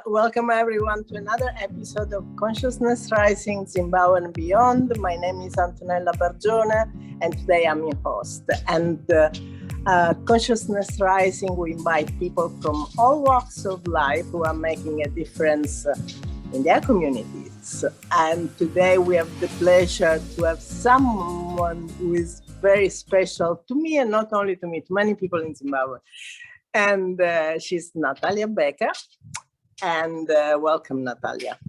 welcome everyone to another episode of Consciousness Rising Zimbabwe and Beyond. My name is Antonella Bargione, and today I'm your host. And Consciousness Rising, we invite people from all walks of life who are making a difference in their communities. And today we have the pleasure to have someone who is very special to me, and not only to me, to many people in Zimbabwe. And she's Natalia Baker. And welcome, Natalia.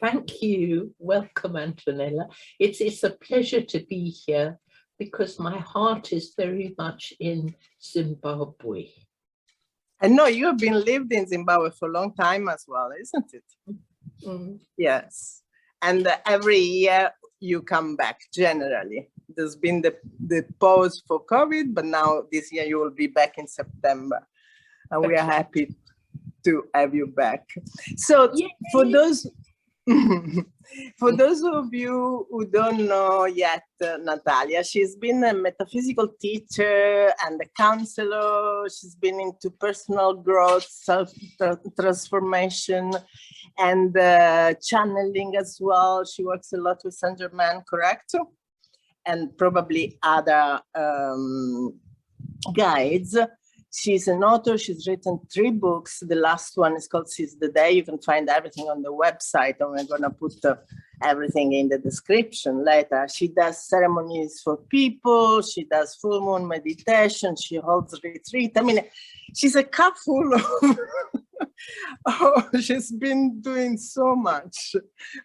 Thank you. Welcome, Antonella. It's a pleasure to be here because my heart is very much in Zimbabwe. I know you have been lived in Zimbabwe for a long time as well, isn't it? Mm. Yes. And every year you come back, generally. There's been the pause for COVID, but now this year you will be back in September. And we are happy to have you back. So yay. For those of you who don't know yet Natalia, she's been a metaphysical teacher and a counselor. She's been into personal growth, self-transformation, and channeling as well. She works a lot with Saint Germain, correct? And probably other guides. She's an author. She's written 3 books. The last one is called Seize the Day. You can find everything on the website, and we're going to put everything in the description later. She does ceremonies for people. She does full moon meditation. She holds retreat. I mean, she's a cup full of she's been doing so much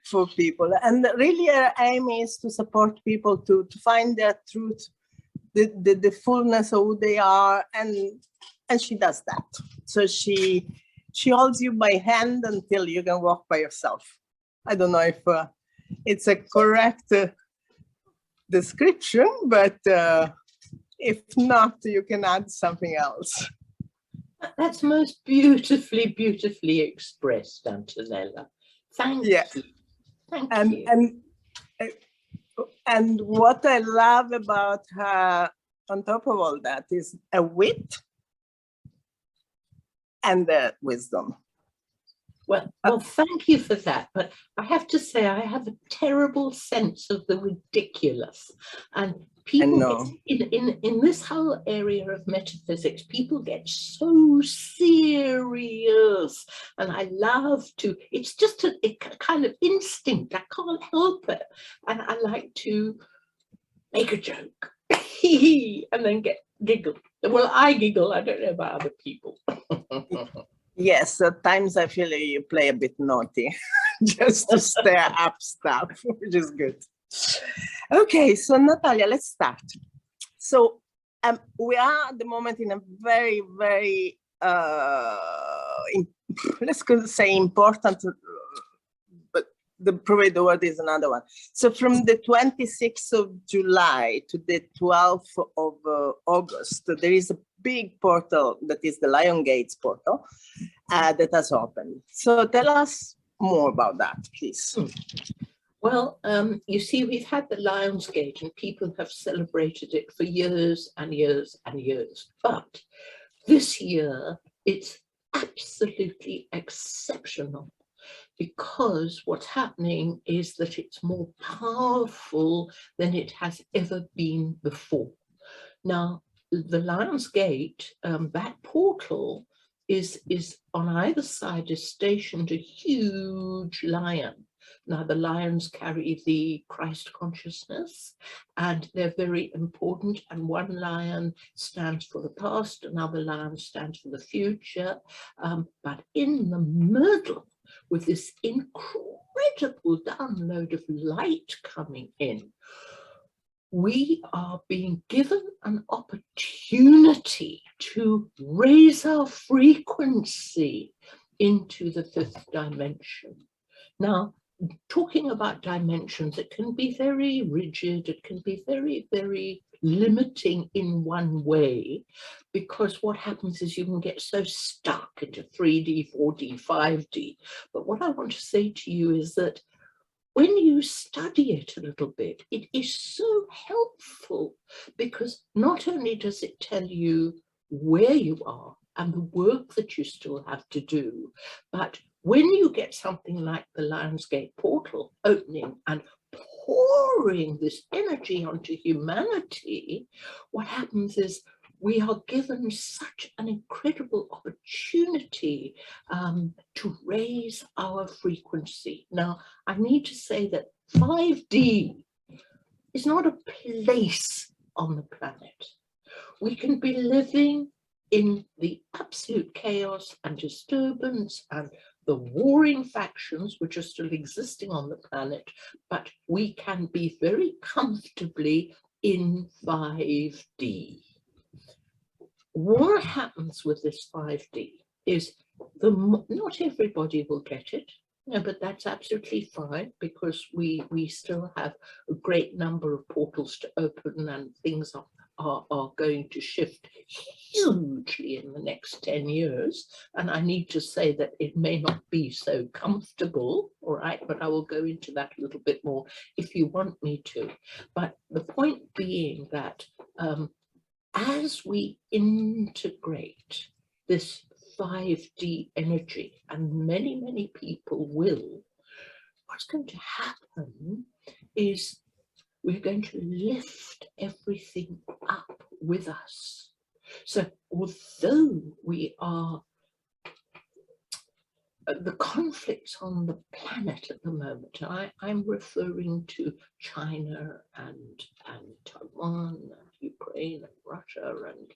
for people. And really her aim is to support people to find their truth, the fullness of who they are, and she does that. So she holds you by hand until you can walk by yourself. I don't know if it's a correct description, but if not, you can add something else. That's most beautifully expressed, Antonella. Thank you. Thank you. And what I love about her, on top of all that, is a wit and wisdom. Well, thank you for that. But I have to say, I have a terrible sense of the ridiculous. And people in this whole area of metaphysics, people get so serious. And I love to, it's just a kind of instinct. I can't help it. And I like to make a joke and then giggle. Well, I giggle. I don't know about other people. Yes, at times I feel like you play a bit naughty just to stir up stuff, which is good. Okay, so Natalia, let's start. So we are at the moment in a very, very, let's say important, but probably the word is another one. So from the 26th of July to the 12th of August, there is a big portal that is the Lion Gates portal that has opened. So tell us more about that, please. Well, you see, we've had the Lion's Gate and people have celebrated it for years and years and years. But this year, it's absolutely exceptional because what's happening is that it's more powerful than it has ever been before. Now, the Lion's Gate, that portal is on either side is stationed a huge lion. Now the lions carry the Christ consciousness and they're very important, and one lion stands for the past, another lion stands for the future, but in the middle, with this incredible download of light coming in, we are being given an opportunity to raise our frequency into the 5th dimension. Now, talking about dimensions, it can be very rigid, it can be very, very limiting in one way, because what happens is you can get so stuck into 3D, 4D, 5D. But what I want to say to you is that when you study it a little bit, it is so helpful, because not only does it tell you where you are, and the work that you still have to do. But when you get something like the Lionsgate portal opening and pouring this energy onto humanity, what happens is we are given such an incredible opportunity to raise our frequency. Now, I need to say that 5D is not a place on the planet. We can be living in the absolute chaos and disturbance and the warring factions which are still existing on the planet, but we can be very comfortably in 5D. What happens with this 5D is not everybody will get it, but that's absolutely fine, because we still have a great number of portals to open, and things are going to shift hugely in the next 10 years. And I need to say that it may not be so comfortable, all right, but I will go into that a little bit more if you want me to. But the point being that as we integrate this 5D energy, and many people will, what's going to happen is we're going to lift everything up with us. So although we are, the conflicts on the planet at the moment, I'm referring to China and Taiwan and Ukraine and Russia and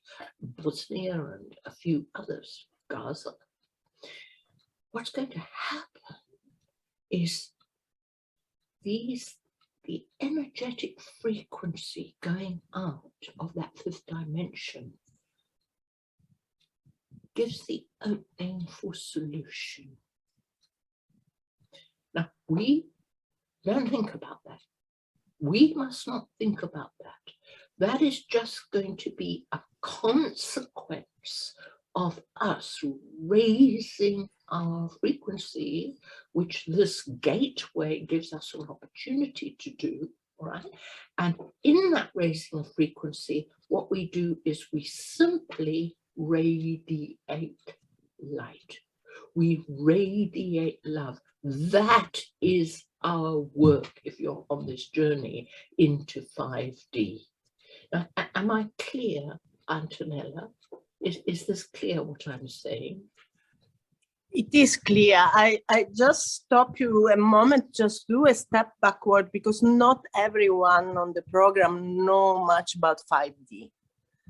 Bosnia and a few others, Gaza. What's going to happen is the energetic frequency going out of that fifth dimension gives the opening for solution. Now, we don't think about that. We must not think about that. That is just going to be a consequence of us raising our frequency, which this gateway gives us an opportunity to do, all right? And in that raising of frequency, what we do is we simply radiate light. We radiate love. That is our work if you're on this journey into 5D. Now, am I clear, Antonella? Is this clear what I'm saying? It is clear. I just stop you a moment, just do a step backward, because not everyone on the program know much about 5D.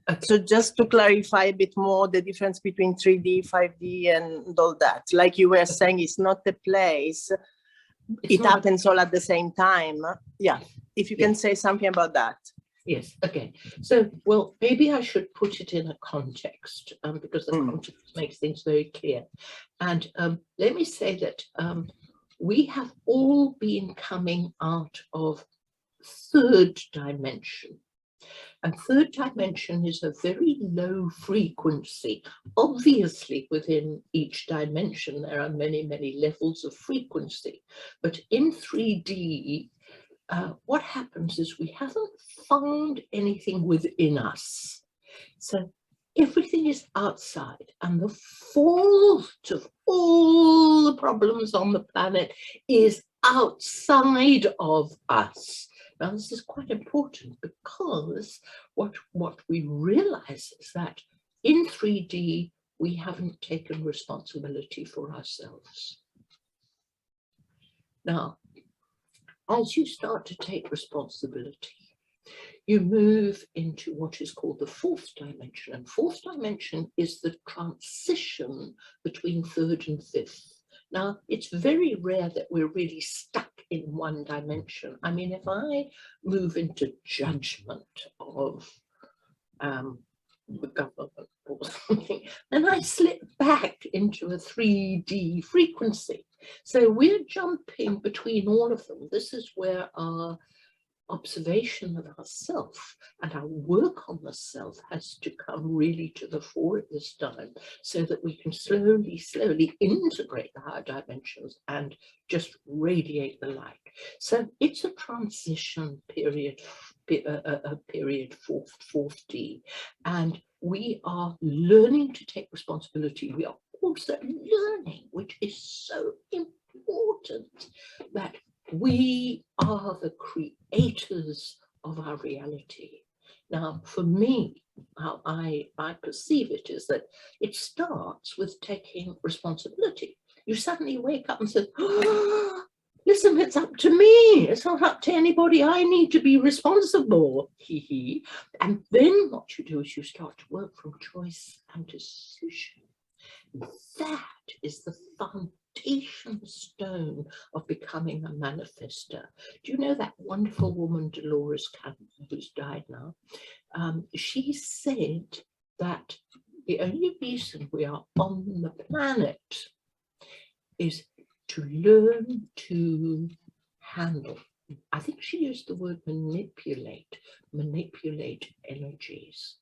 Okay. So just to clarify a bit more the difference between 3D, 5D and all that, like you were saying, it's not a place, it happens all at the same time. Yeah, if you can say something about that. Yes, okay. So, well, maybe I should put it in a context because the context makes things very clear. And let me say that we have all been coming out of third dimension. And third dimension is a very low frequency. Obviously, within each dimension, there are many levels of frequency. But in 3D, what happens is we haven't found anything within us. So everything is outside, and the fault of all the problems on the planet is outside of us. Now, this is quite important, because what we realize is that in 3D, we haven't taken responsibility for ourselves. Now, as you start to take responsibility, you move into what is called the fourth dimension. And fourth dimension is the transition between third and fifth. Now, it's very rare that we're really stuck in one dimension. I mean, if I move into judgment of the government or something, then I slip back into a 3D frequency. So we're jumping between all of them. This is where our observation of ourself and our work on the self has to come really to the fore at this time, so that we can slowly integrate the higher dimensions and just radiate the light. So it's a transition period, a period 4D, and we are learning to take responsibility. We are also learning, which is so important, that we are the creators of our reality. Now, for me, how I perceive it is that it starts with taking responsibility. You suddenly wake up and say, oh, listen, it's up to me. It's not up to anybody. I need to be responsible. And then what you do is you start to work from choice and decision. That is the foundation stone of becoming a manifester. Do you know that wonderful woman, Dolores Cannon, who's died now? She said that the only reason we are on the planet is to learn to handle. I think she used the word manipulate energies.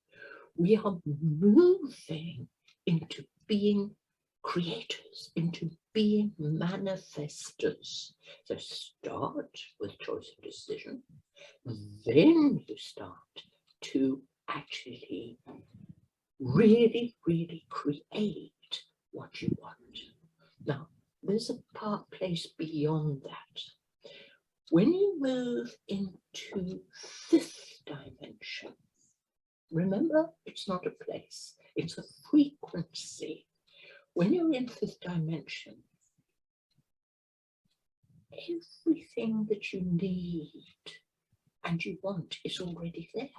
We are moving into being creators, into being manifestors. So start with choice and decision. Then you start to actually really, really create what you want. Now, there's a place beyond that. When you move into fifth dimension, remember, it's not a place, it's a frequency. When you're in fifth dimension, everything that you need and you want is already there,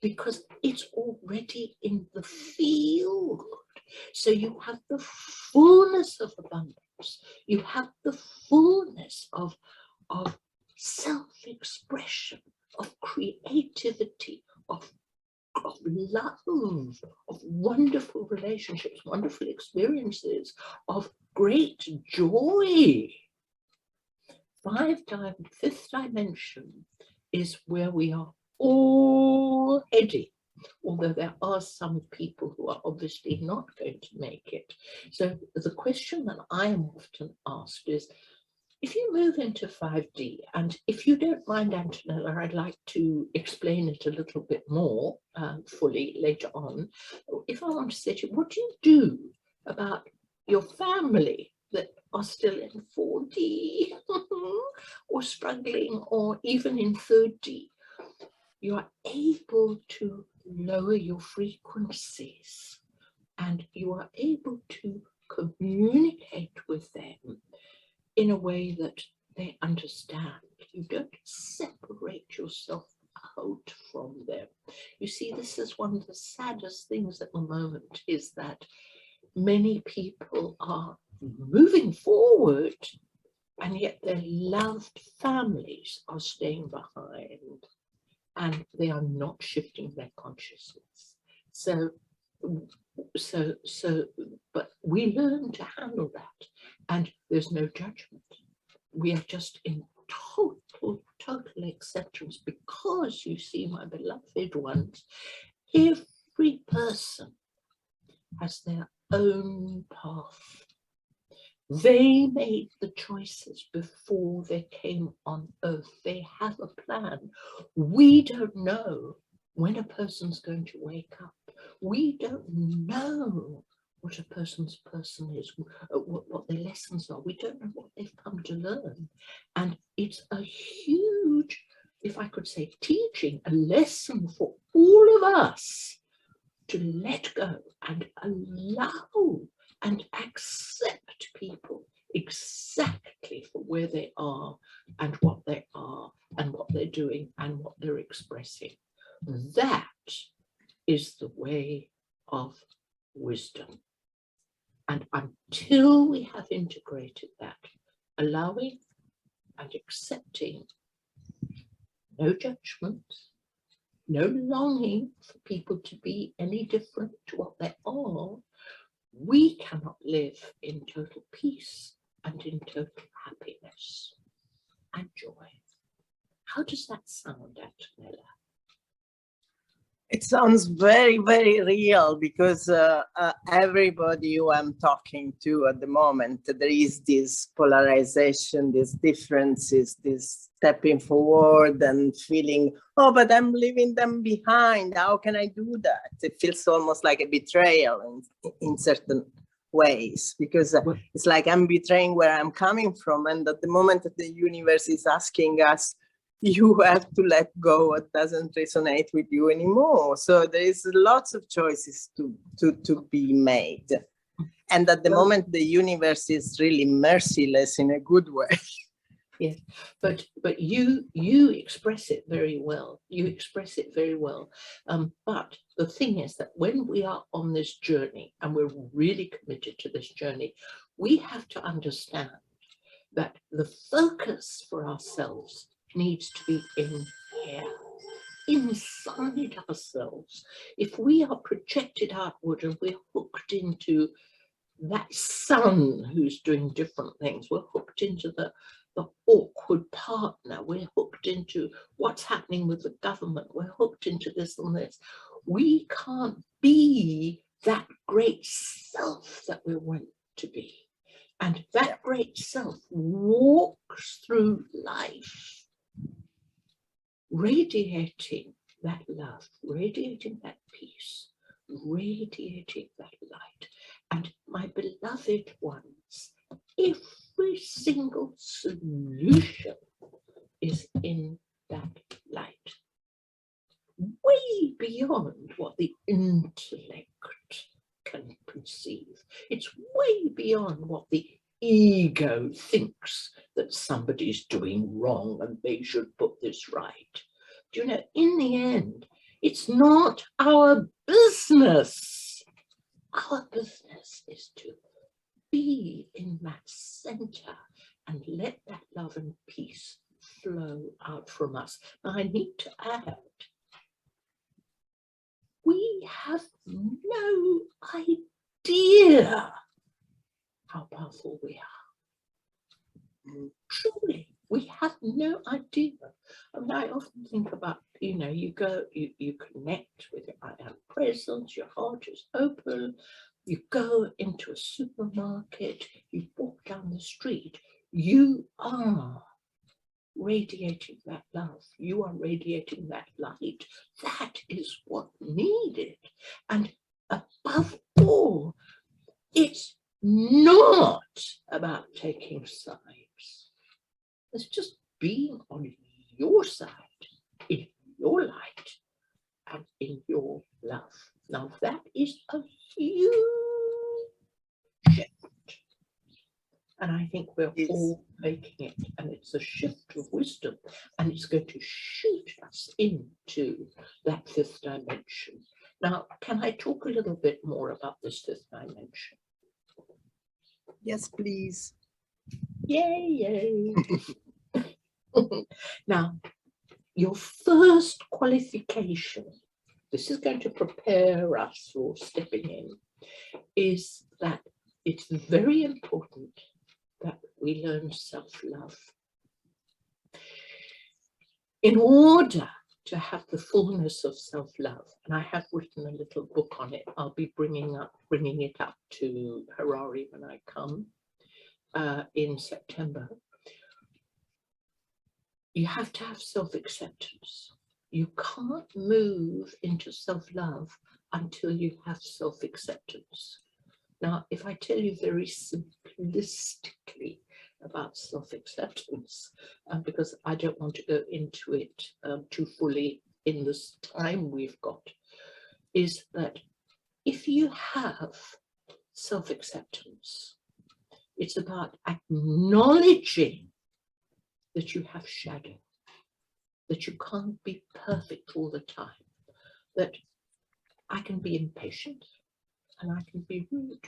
because it's already in the field. So you have the fullness of abundance. You have the fullness of self-expression, of creativity, of love, of wonderful relationships, wonderful experiences, of great joy. Fifth dimension is where we are all heading, although there are some people who are obviously not going to make it. So the question that I am often asked is, if you move into 5D, and if you don't mind, Antonella, I'd like to explain it a little bit more fully later on. If I want to say to you, what do you do about your family that are still in 4D or struggling, or even in 3D? You are able to lower your frequencies, and you are able to communicate with them in a way that they understand. You don't separate yourself out from them. You see, this is one of the saddest things at the moment, is that many people are moving forward and yet their loved families are staying behind and they are not shifting their consciousness. But we learn to handle that, and there's no judgment. We are just in total acceptance, because you see, my beloved ones, every person has their own path. They made the choices before they came on earth. They have a plan. We don't know when a person's going to wake up. We don't know what a person's person is, what their lessons are. We don't know what they've come to learn. And it's a huge, if I could say, teaching, a lesson for all of us to let go and allow and accept people exactly for where they are and what they are and what they're doing and what they're expressing. That is the way of wisdom. And until we have integrated that, allowing and accepting, no judgment, no longing for people to be any different to what they are, we cannot live in total peace and in total happiness and joy. How does that sound, Antonella? It sounds very, very real, because everybody who I'm talking to at the moment, there is this polarization, these differences, this stepping forward and feeling, oh, but I'm leaving them behind. How can I do that? It feels almost like a betrayal in certain ways, because it's like I'm betraying where I'm coming from. And at the moment that the universe is asking us, you have to let go what doesn't resonate with you anymore. So there is lots of choices to be made. And at the moment, the universe is really merciless in a good way. Yes, but you express it very well. You express it very well. But the thing is that when we are on this journey, and we're really committed to this journey, we have to understand that the focus for ourselves needs to be in here, inside ourselves. If we are projected outward and we're hooked into that sun who's doing different things, we're hooked into the awkward partner, we're hooked into what's happening with the government, we're hooked into this and this, we can't be that great self that we want to be. And that great self walks through life radiating that love, radiating that peace, radiating that light. And my beloved ones, every single solution is in that light, way beyond what the intellect can perceive. It's way beyond what the ego thinks that somebody's doing wrong and they should put this right. Do you know, in the end, it's not our business. Our business is to be in that center and let that love and peace flow out from us. Now, I need to add, we have no idea how powerful we are. Truly, we have no idea. I mean, I often think about, you know, you go, you connect with your I am presence, your heart is open, you go into a supermarket, you walk down the street, you are radiating that love, you are radiating that light. That is what needed. And above all, it's not about taking sides. It's just being on your side, in your light, and in your love. Now that is a huge shift. And I think we're all making it, and it's a shift of wisdom, and it's going to shoot us into that fifth dimension. Now, can I talk a little bit more about this fifth dimension? Yes, please. Yay, yay. Now, your first qualification, this is going to prepare us for stepping in, is that it's very important that we learn self-love. In order to have the fullness of self-love, and I have written a little book on it, I'll be bringing it up to Harare when I come in September. You have to have self-acceptance. You can't move into self-love until you have self-acceptance. Now, if I tell you very simplistically about self-acceptance, because I don't want to go into it too fully in this time we've got, is that if you have self-acceptance, it's about acknowledging that you have shadow, that you can't be perfect all the time, that I can be impatient and I can be rude.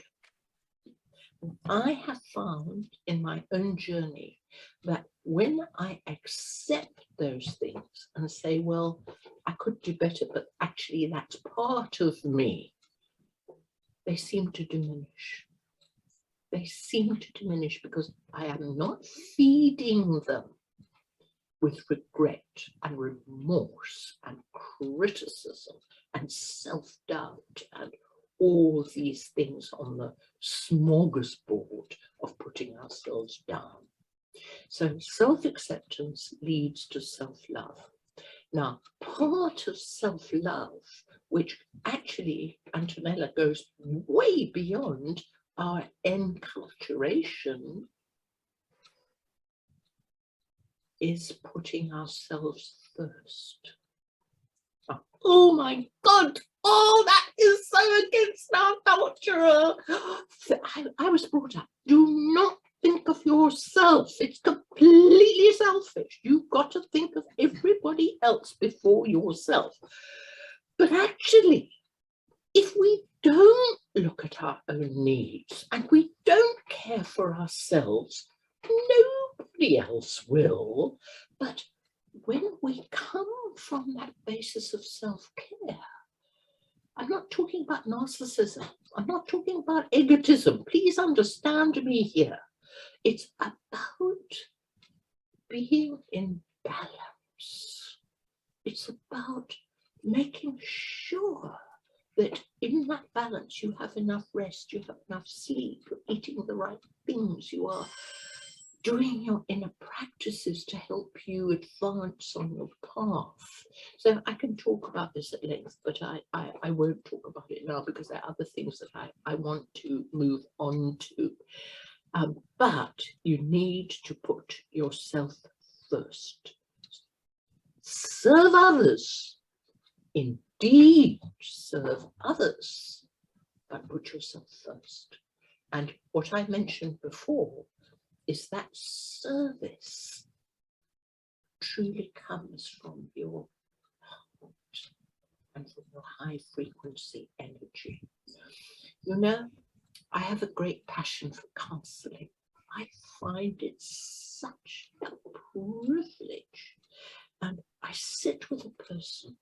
And I have found in my own journey that when I accept those things and say, well, I could do better, but actually that's part of me, they seem to diminish. They seem to diminish because I am not feeding them with regret and remorse and criticism and self-doubt and all these things on the smorgasbord of putting ourselves down. So self-acceptance leads to self-love. Now, part of self-love, which actually, Antonella, goes way beyond our enculturation, is putting ourselves first. Oh my God! Oh, that is so against our culture. I was brought up, do not think of yourself. It's completely selfish. You've got to think of everybody else before yourself. But actually, if we don't look at our own needs and we don't care for ourselves, nobody else will. But when we come from that basis of self-care, I'm not talking about narcissism. I'm not talking about egotism. Please understand me here. It's about being in balance. It's about making sure that in that balance you have enough rest, you have enough sleep, you're eating the right things, you are doing your inner practices to help you advance on your path. So I can talk about this at length, but I won't talk about it now because there are other things that I want to move on to. But you need to put yourself first. Serve others. Indeed, serve others, but put yourself first. And what I mentioned before is that service truly comes from your heart and from your high frequency energy. You know, I have a great passion for counseling. I find it such a privilege. And I sit with a person.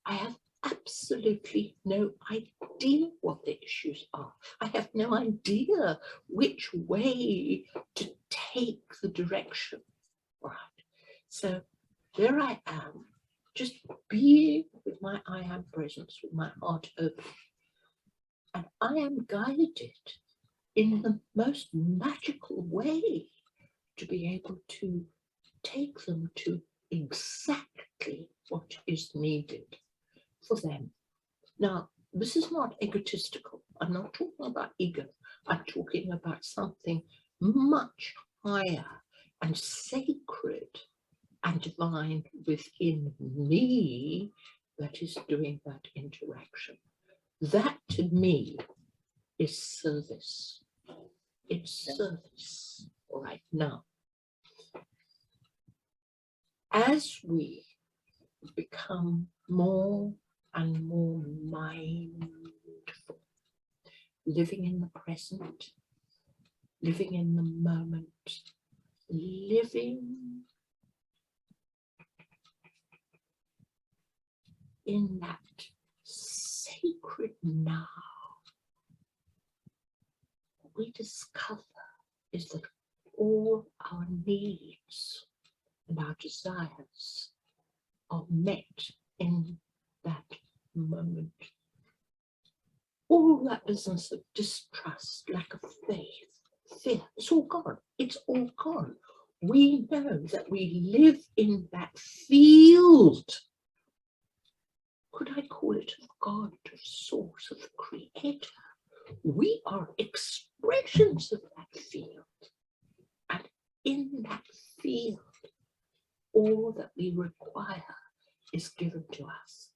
I have absolutely no idea what the issues are. I have no idea which way to take the direction. Right. So there I am, just being with my I am presence, with my heart open. And I am guided in the most magical way to be able to take them to exactly what is needed for them. Now, this is not egotistical. I'm not talking about ego. I'm talking about something much higher and sacred and divine within me that is doing that interaction. That to me is service. It's service. All right, now, as we become more and more mindful, living in the present, living in the moment, living in that sacred now, what we discover is that all our needs and our desires are met in that moment. All that business of distrust, lack of faith, fear, it's all gone. It's all gone. We know that we live in that field. Could I call it of God, of source, of creator? We are expressions of that field. And in that field, all that we require is given to us.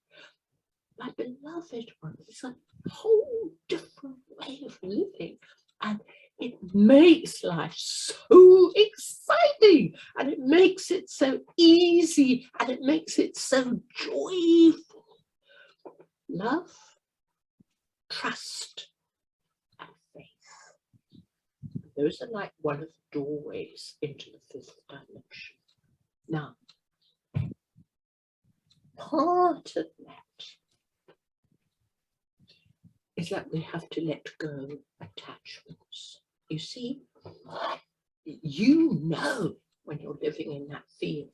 My beloved one, it's a whole different way of living, and it makes life so exciting, and it makes it so easy, and it makes it so joyful. Love, trust, and faith. Those are like one of the doorways into the fifth dimension. Now, part of that is that we have to let go attachments. You see, you know when you're living in that field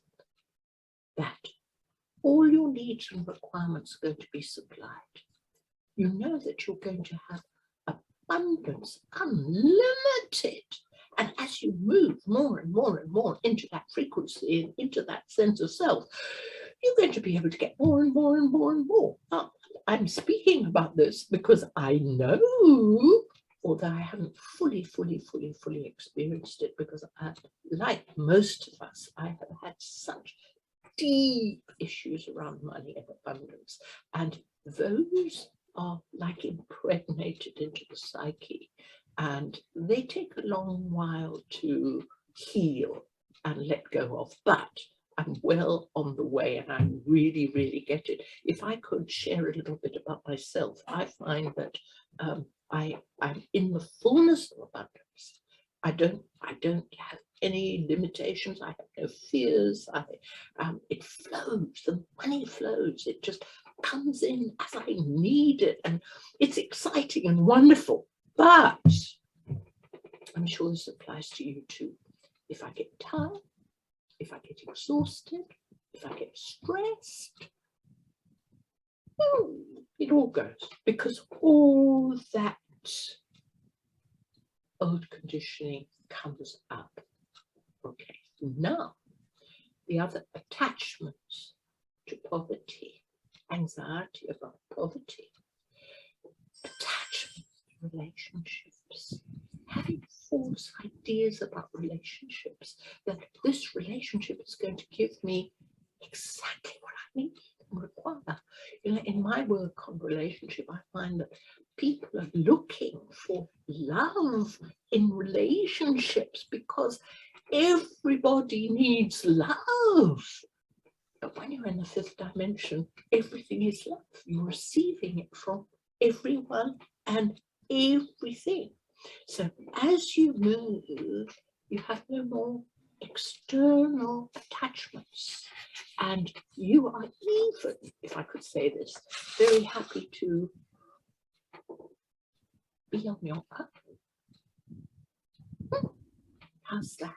that all your needs and requirements are going to be supplied. You know that you're going to have abundance, unlimited. And as you move more and more and more into that frequency and into that sense of self, you're going to be able to get more and more and more and more. I'm speaking about this because I know, although I haven't fully experienced it, because like most of us, I have had such deep issues around money and abundance, and those are like impregnated into the psyche, and they take a long while to heal and let go of, but I'm well on the way, and I really get it. If I could share a little bit about myself, I find that I'm in the fullness of abundance. I don't have any limitations. I have no fears. It flows. The money flows. It just comes in as I need it, and it's exciting and wonderful. But I'm sure this applies to you too. If I get tired, if I get exhausted, if I get stressed, it all goes, because all that old conditioning comes up. Okay, now the other attachments to poverty, anxiety about poverty, attachment to relationships, having false ideas about relationships, that this relationship is going to give me exactly what I need and require. You know, in my work on relationship, I find that people are looking for love in relationships because everybody needs love. But when you're in the fifth dimension, everything is love. You're receiving it from everyone and everything. So as you move, you have no more external attachments, and you are even, if I could say this, very happy to be on your own. How's that?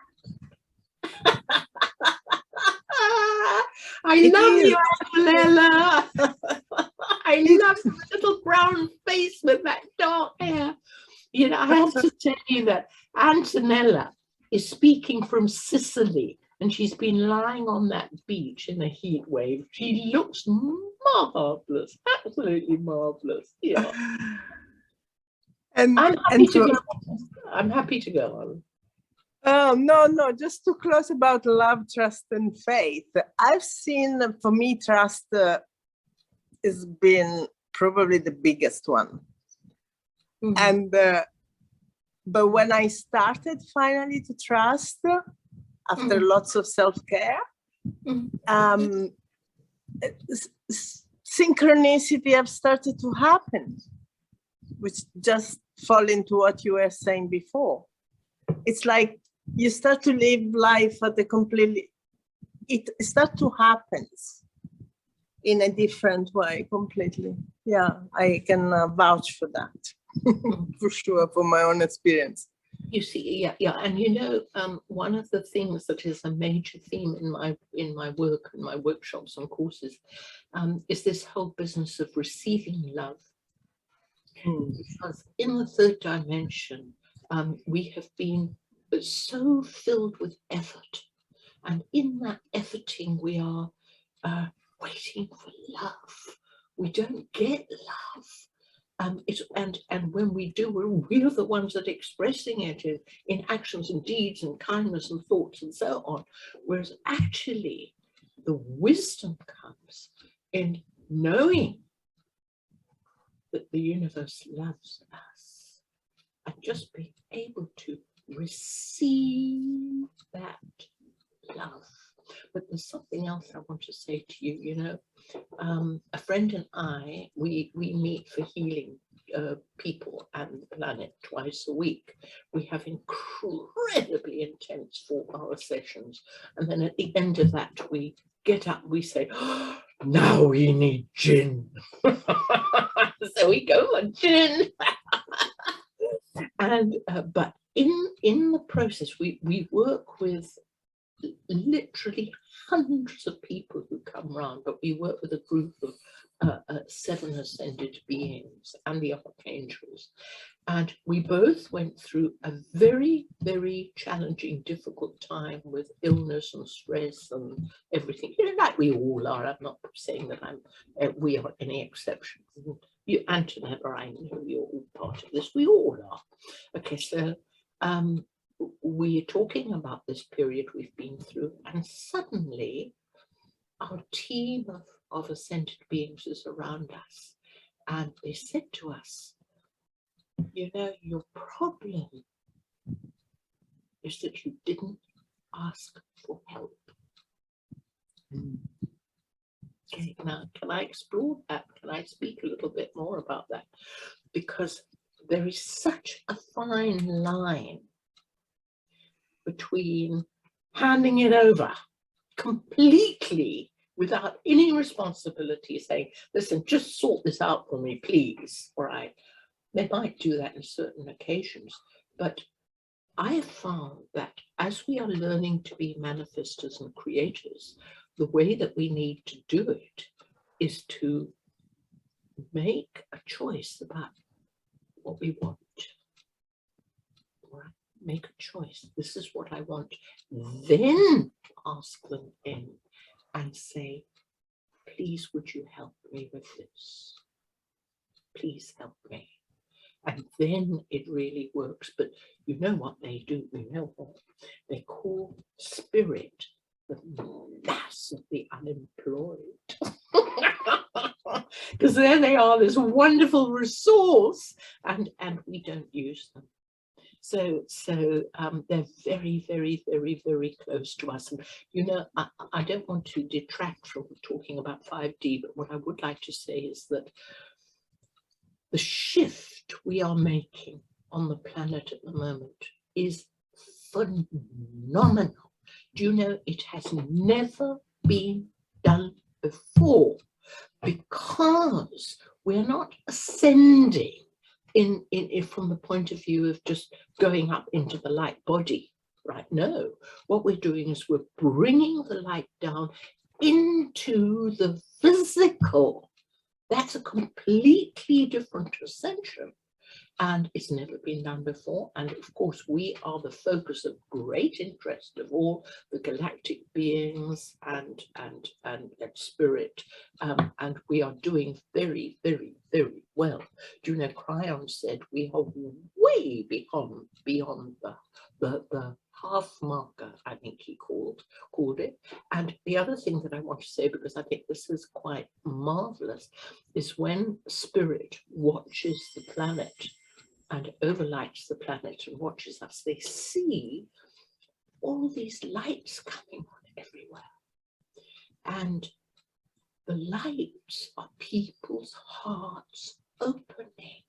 I love you, Antonella. I love your little brown face with that dark hair. You know, I have to tell you that Antonella is speaking from Sicily, and she's been lying on that beach in a heat wave. She looks marvelous, absolutely marvelous. Yeah. And I'm happy to go on. No, just to close about love, trust, and faith. I've seen, for me, trust has been probably the biggest one. Mm-hmm. And but when I started finally to trust, after lots of self-care, synchronicity have started to happen, which just fall into what you were saying before. It's like you start to live life at a completely, it starts to happen in a different way completely. Yeah, I can vouch for that. For sure, from my own experience. You see, yeah, and you know, one of the things that is a major theme in my work and my workshops and courses is this whole business of receiving love. Because in the third dimension, we have been so filled with effort, and in that efforting, we are waiting for love. We don't get love. And when we do, we're the ones that are expressing it in actions and deeds and kindness and thoughts and so on. Whereas actually the wisdom comes in knowing that the universe loves us and just being able to receive that love. But there's something else I want to say to you. You know, a friend and I, we meet for healing people and the planet twice a week. We have incredibly intense 4-hour sessions, and then at the end of that, we get up. We say, oh, "Now we need gin." So we go for gin. And but in the process, we work with literally hundreds of people who come round, but we work with a group of 7 ascended beings and the archangels. And we both went through a very, very challenging, difficult time with illness and stress and everything, you know, like we all are. I'm not saying that we are any exception. You, Antonella, I know you're all part of this. We all are. Okay, so we're talking about this period we've been through, and suddenly our team of ascended beings is around us, and they said to us, you know, your problem is that you didn't ask for help. Okay, now can I explore that? Can I speak a little bit more about that? Because there is such a fine line between handing it over completely without any responsibility, saying, listen, just sort this out for me, please. All right. They might do that in certain occasions, but I have found that as we are learning to be manifestors and creators, the way that we need to do it is to make a choice about what we want. Right? Make a choice. This is what I want. Then ask them in and say, please, would you help me with this? Please help me. And then it really works. But you know what they do? You know what? They call spirit the mass of the unemployed. Because there they are, this wonderful resource, and we don't use them. So they're very, very, very, very close to us. And, you know, I don't want to detract from talking about 5D, but what I would like to say is that the shift we are making on the planet at the moment is phenomenal. Do you know it has never been done before? Because we're not ascending in from the point of view of just going up into the light body, right? No, what we're doing is we're bringing the light down into the physical. That's a completely different ascension, and it's never been done before. And of course, we are the focus of great interest of all the galactic beings and spirit, and we are doing very, very, very well. Do you know, Cryon said we are way beyond the half marker, I think he called it. And the other thing that I want to say, because I think this is quite marvelous, is when spirit watches the planet and overlights the planet and watches us, they see all these lights coming on everywhere. And the lights are people's hearts opening.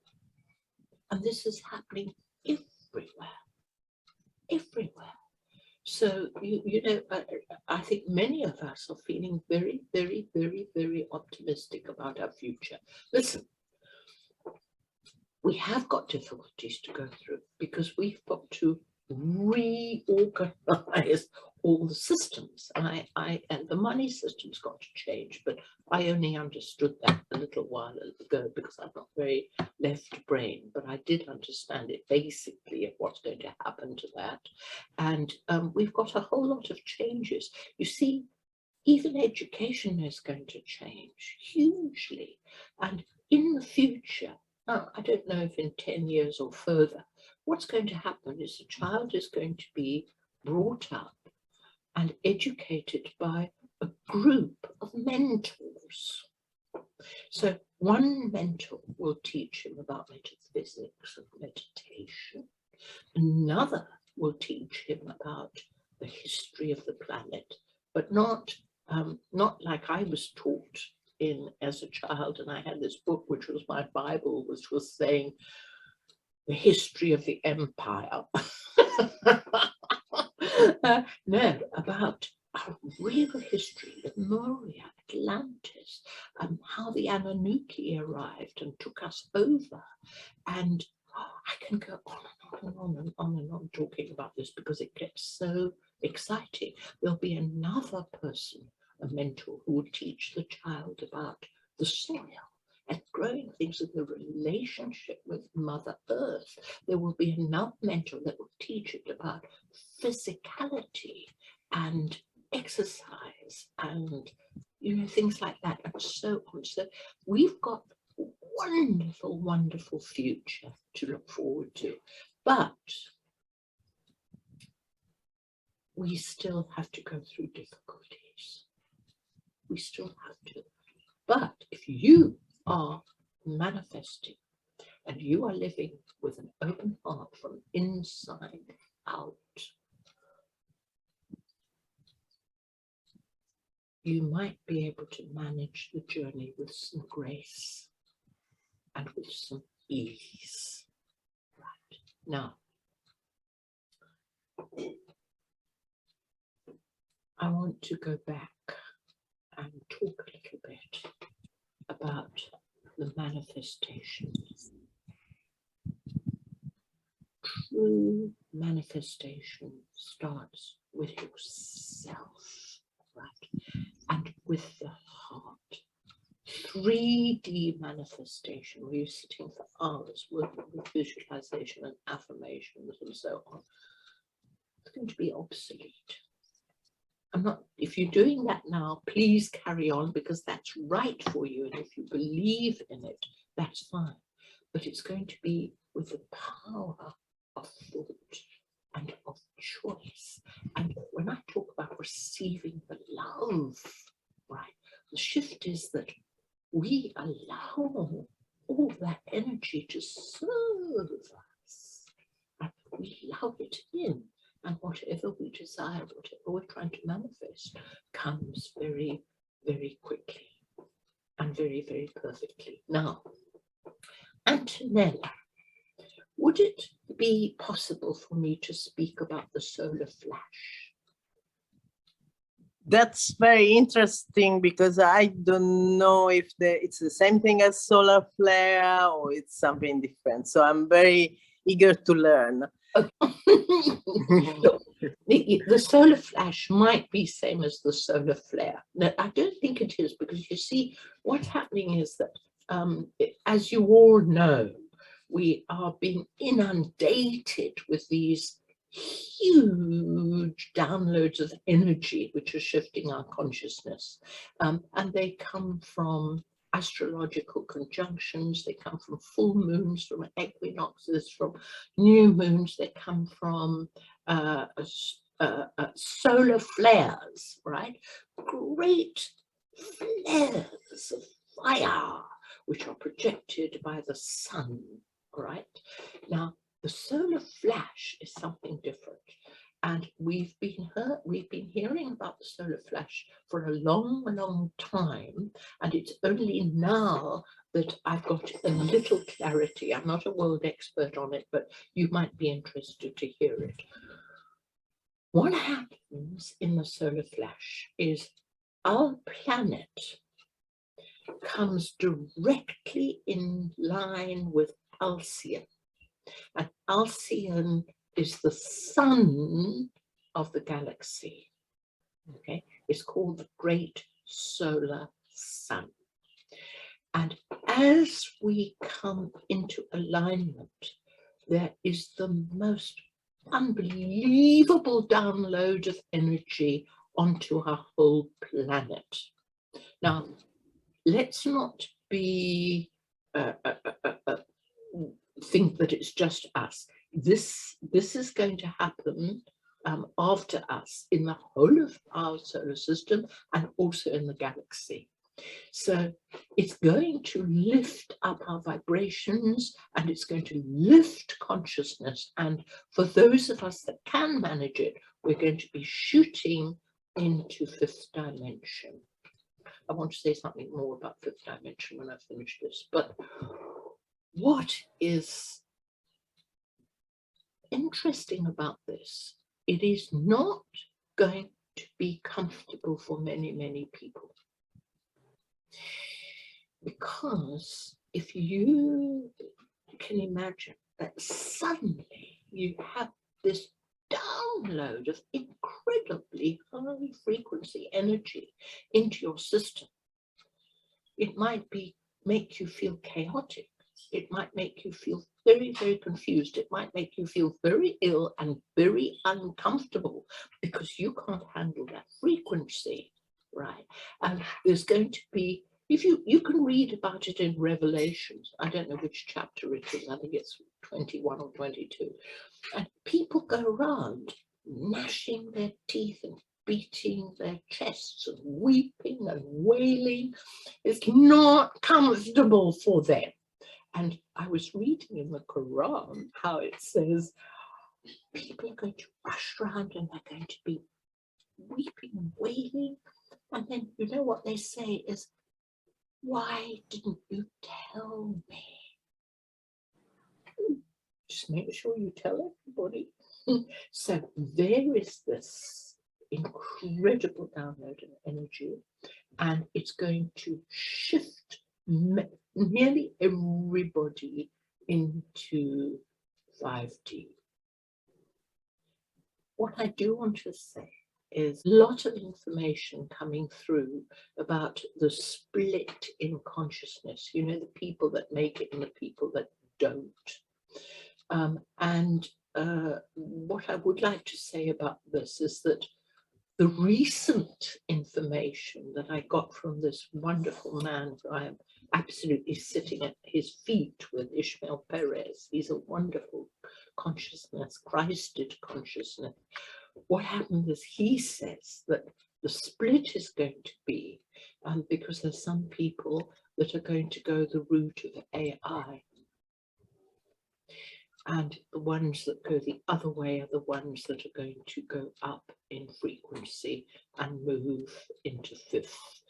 And this is happening everywhere. Everywhere. So, you know, I think many of us are feeling very, very, very, very optimistic about our future. Listen, we have got difficulties to go through because we've got to reorganize all the systems. And the money system's got to change, but I only understood that a little while ago because I'm not very left brain, but I did understand it basically of what's going to happen to that. And we've got a whole lot of changes. You see, even education is going to change hugely. And in the future, I don't know if in 10 years or further, what's going to happen is the child is going to be brought up and educated by a group of mentors. So one mentor will teach him about metaphysics and meditation. Another will teach him about the history of the planet, but not like I was taught as a child, and I had this book which was my Bible, which was saying the history of the empire. No, about our real history, Lemuria, Atlantis, how the Anunnaki arrived and took us over. And I can go on and on and on and on talking about this because it gets so exciting. There'll be another person, a mentor, who will teach the child about the soil and growing things in the relationship with Mother Earth. There will be another mentor that will teach it about physicality and exercise and, you know, things like that, and so on. So we've got a wonderful, wonderful future to look forward to. But we still have to go through difficulties. We still have to. But if you are manifesting and you are living with an open heart from inside out, you might be able to manage the journey with some grace and with some ease. Right. Now, I want to go back and talk a little bit about the manifestations. True manifestation starts with yourself, right? And with the heart. 3D manifestation, where you're sitting for hours working with visualization and affirmations and so on, it's going to be obsolete. If you're doing that now, please carry on, because that's right for you. And if you believe in it, that's fine. But it's going to be with the power of thought and of choice. And when I talk about receiving the love, right, the shift is that we allow all that energy to serve us. And we allow it in. And whatever we desire, whatever we're trying to manifest, comes very, very quickly and very, very perfectly. Now, Antonella, would it be possible for me to speak about the solar flash? That's very interesting, because I don't know if it's the same thing as solar flare or it's something different. So I'm very eager to learn. Look, the solar flash might be same as the solar flare. No, I don't think it is, because you see, what's happening is that, as you all know, we are being inundated with these huge downloads of energy which are shifting our consciousness, and they come from astrological conjunctions, they come from full moons, from equinoxes, from new moons, they come from solar flares, right? Great flares of fire which are projected by the sun, right? Now, the solar flash is something different. And we've been hearing about the solar flash for a long, long time. And it's only now that I've got a little clarity. I'm not a world expert on it, but you might be interested to hear it. What happens in the solar flash is our planet comes directly in line with Alcyon. And Alcyon is the sun of the galaxy. Okay, it's called the Great Solar Sun. And as we come into alignment, there is the most unbelievable download of energy onto our whole planet. Now, let's not be think that it's just us. This is going to happen after us in the whole of our solar system and also in the galaxy. So it's going to lift up our vibrations and it's going to lift consciousness. And for those of us that can manage it, we're going to be shooting into fifth dimension. I want to say something more about fifth dimension when I finish this, but what is interesting about this, it is not going to be comfortable for many, many people. Because if you can imagine that suddenly you have this download of incredibly high frequency energy into your system. It might make you feel chaotic. It might make you feel very, very confused. It might make you feel very ill and very uncomfortable because you can't handle that frequency, right? And there's going to be, if you can read about it in Revelations. I don't know which chapter it is. I think it's 21 or 22. And people go around gnashing their teeth and beating their chests and weeping and wailing. It's not comfortable for them. And I was reading in the Quran how it says people are going to rush around and they're going to be weeping and wailing. And then you know what they say is, why didn't you tell me? Just make sure you tell everybody. So there is this incredible download of energy, and it's going to shift nearly everybody into 5D. What I do want to say is a lot of information coming through about the split in consciousness, you know, the people that make it and the people that don't. What I would like to say about this is that the recent information that I got from this wonderful man who I am absolutely sitting at his feet with, Ishmael Perez, he's a wonderful consciousness, Christed consciousness. What happened is he says that the split is going to be because there's some people that are going to go the route of AI. And the ones that go the other way are the ones that are going to go up in frequency and move into fifth.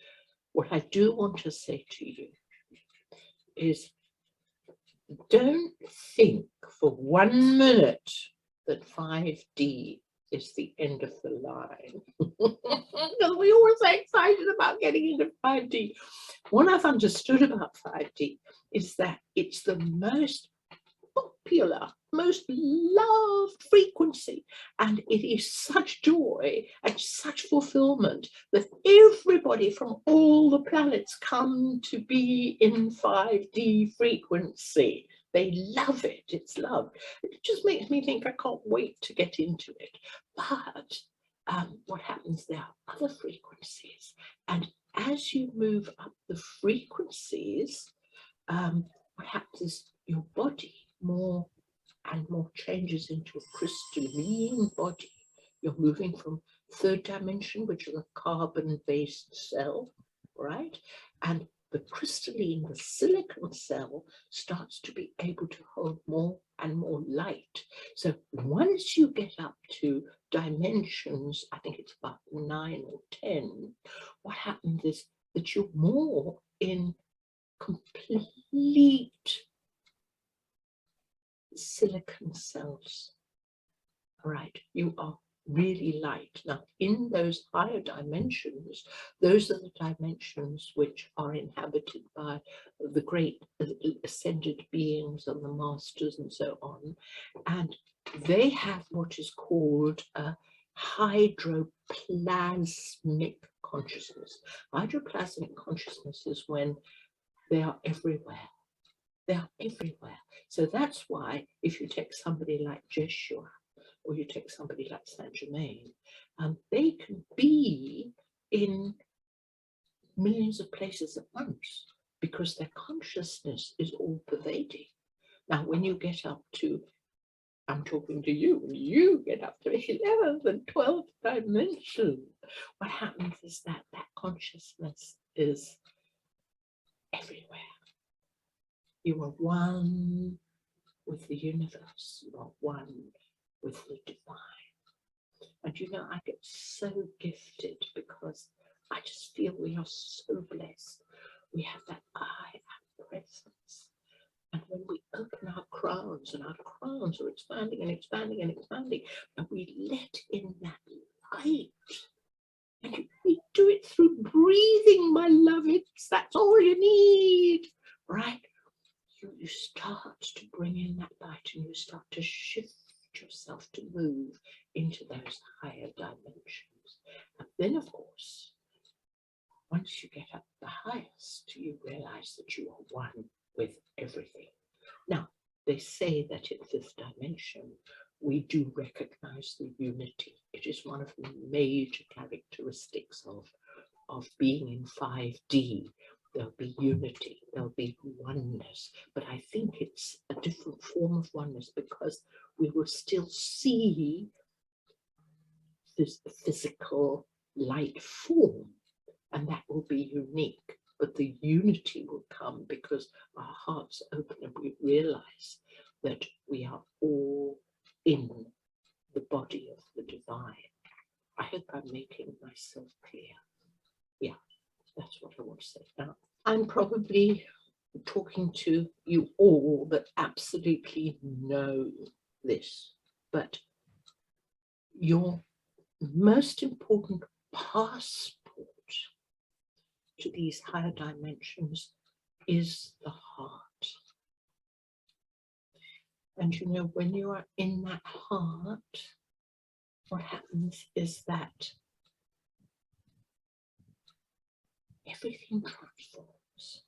What I do want to say to you is, don't think for 1 minute that 5D is the end of the line. Because we always are excited about getting into 5D. What I've understood about 5D is that it's the most popular, most loved frequency, and it is such joy and such fulfillment that everybody from all the planets come to be in 5D frequency. They love it. It's love. It just makes me think I can't wait to get into it. But what happens, there are other frequencies, and as you move up the frequencies, what happens is your body more and more changes into a crystalline body. You're moving from third dimension, which is a carbon-based cell, right? And the crystalline, the silicon cell, starts to be able to hold more and more light. So once you get up to dimensions, I think it's about 9 or 10, what happens is that you're more in complete silicon cells, right? You are really light. Now, in those higher dimensions, those are the dimensions which are inhabited by the great ascended beings and the masters and so on. And they have what is called a hydroplasmic consciousness. Hydroplasmic consciousness is when they are everywhere. They are everywhere. So that's why if you take somebody like Jeshua, or you take somebody like Saint Germain, they can be in millions of places at once because their consciousness is all pervading. Now, when you get up to, I'm talking to you, when you get up to 11th and 12th dimension, what happens is that that consciousness is everywhere. You are one with the universe. You are one with the divine. And you know, I get so gifted because I just feel we are so blessed. We have that I am presence. And when we open our crowns, and our crowns are expanding and expanding and expanding, and we let in that light, and we do it through breathing, my lovids. That's all you need, right? You start to bring in that light, and you start to shift yourself to move into those higher dimensions. And then, of course, once you get up the highest, you realize that you are one with everything. Now, they say that in fifth dimension, we do recognize the unity. It is one of the major characteristics of being in 5D. There'll be unity, there'll be oneness, but I think it's a different form of oneness because we will still see this physical light form, and that will be unique. But the unity will come because our hearts open and we realize that we are all in the body of the divine. I hope I'm making myself clear. Yeah, that's what I want to say. Now, I'm probably talking to you all that absolutely know this, but your most important passport to these higher dimensions is the heart. And you know, when you are in that heart, what happens is that everything transforms.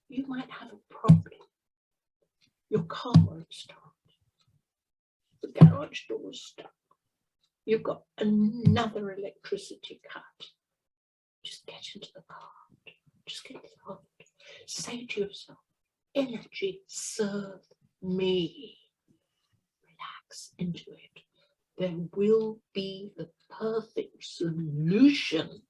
You might have a problem. Your car won't start. The garage door is stuck. You've got another electricity cut. Just get into the car. Just get into the heart. Say to yourself, energy, serve me. Relax into it. There will be the perfect solution.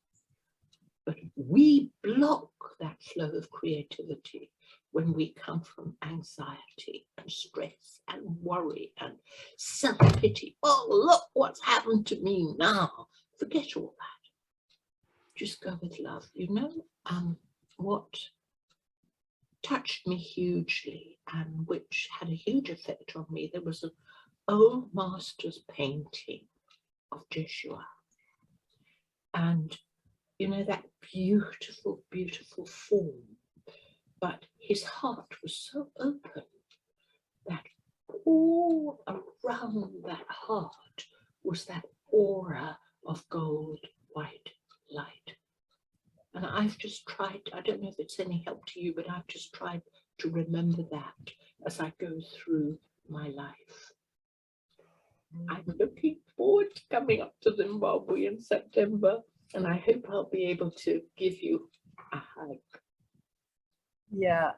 But we block that flow of creativity when we come from anxiety and stress and worry and self-pity. Oh, look what's happened to me now. Forget all that. Just go with love. You know, what touched me hugely and which had a huge effect on me, there was an old master's painting of Joshua. And you know, that beautiful, beautiful form. But his heart was so open that all around that heart was that aura of gold, white light. And I've just tried, I don't know if it's any help to you, but I've just tried to remember that as I go through my life. I'm looking forward to coming up to Zimbabwe in September. And I hope I'll be able to give you a hug. Yeah.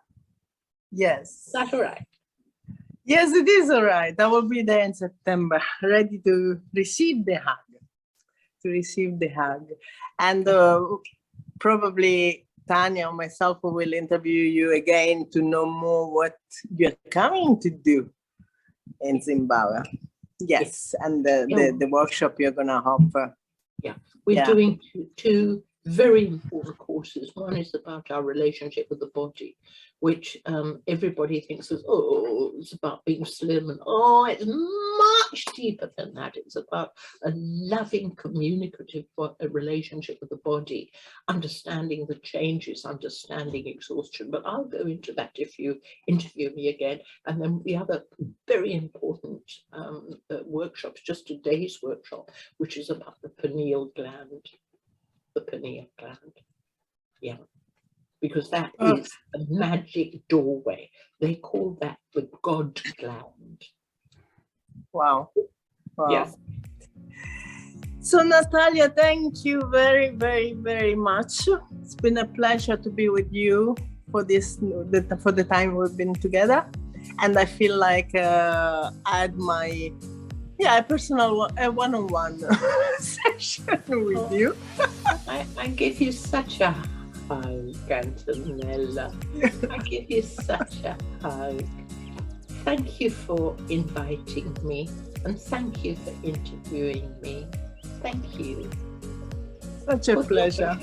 Yes. Is that all right? Yes, it is all right. I will be there in September, ready to receive the hug. And probably Tanya or myself will interview you again to know more what you're coming to do in Zimbabwe. Yes, and the workshop you're going to offer. Yeah, we're doing two very important courses. One is about our relationship with the body, which everybody thinks is, oh, it's about being slim, and oh, it's much deeper than that. It's about a loving, communicative relationship with the body, understanding the changes, understanding exhaustion. But I'll go into that if you interview me again. And then the other very important workshop, just a day's workshop, which is about the pineal gland. The pineal gland, yeah, because that is a magic doorway. They call that the God gland. Wow. Yes. So Natalia, thank you very, very, very much. It's been a pleasure to be with you for the time we've been together, and I feel like I had my personal one-on-one session with you. I give you such a hug, Antonella. I give you such a hug. Thank you for inviting me, and thank you for interviewing me. Thank you. Such a pleasure. I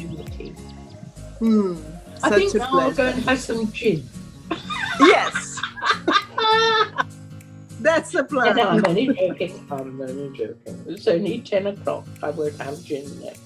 think now I'll go and have some gin. Yes. That's the plan. No, I'm only joking. I'm only joking. It's only 10 o'clock. I won't have gin next.